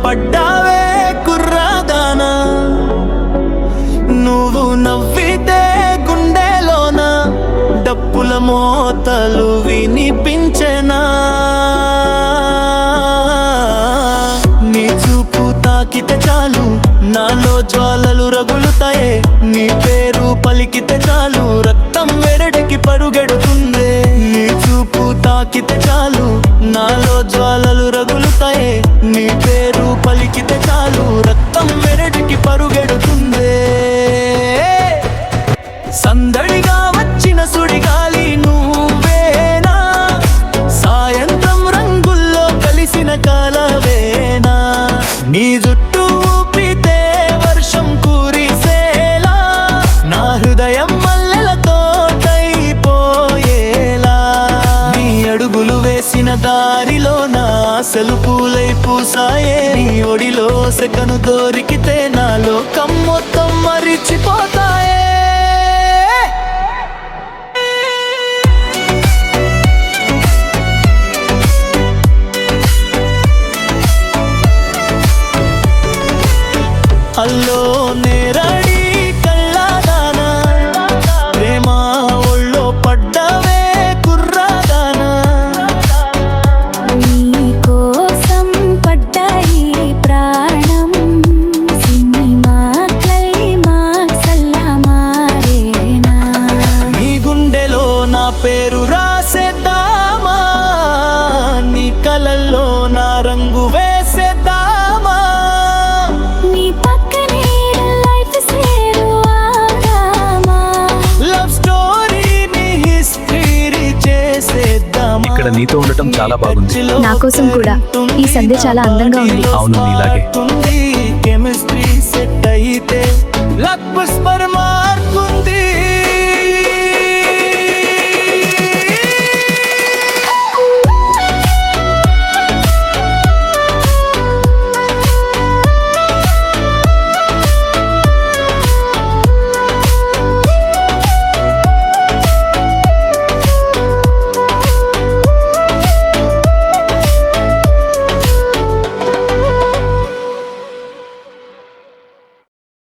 పడ్డావే కుర్రాదానా, నువ్వు నవ్వితే గుండెలోన డప్పుల మోతలు వినిపించెనా. నీ చూపు తాకితే చాలు నాలో జ్వాలలు రగులుతాయే, నీ పేరు పలికితే చాలు రక్తం వెరడికి పరుగెడుతుందే. నీ చూపు తాకితే చాలు నాలో జ్వాలలు రగులుతాయే, నీ పేరు పలికితే చాలు రక్తం వెరడికి పరుగెడుతుందే. సందడిగా వచ్చిన సుడిగాలి నువ్వేనా, సాయంత్రం రంగుల్లో కలిసిన కాలవేనా. నీ జుట్టు ఊపితే వర్షం కురిసేలా, నా హృదయం మల్లెల తోటైపోయేలా. నీ అడుగులు వేసిన దారిలో నా ఆశలు పూలై పూసాయే, నీ ఒడిలో సెకను దొరికితే నా లోకం మొత్తం మరిచిపోతాయే. అల్లో నేరడి కళ్ళదానా, ప్రేమ ఒళ్ళో పడ్డవే కుర్రాదానా. నీ కోసం పడ్డాయి ప్రాణం, సినిమా క్లైమాక్స్ అల్లా మారేనా. నీ గుండెలో నా పేరు రాసేద్దామా, నీ కలల్లో నా రంగు వేసేద్దామా. నీ పక్కనే లైఫ్ సేరు ఆగామా, లవ్ స్టోరీని హిస్టరీ చేసేద్దామా. ఇక్కడ నీతో ఉండటం చాలా బాగుంది. నా కోసం కూడా. ఈ సంధ్య చాలా అందంగా ఉంది. అవును, నీలాగే. కెమిస్ట్రీ సెట్ అయితే లక్ పుష్పర్మ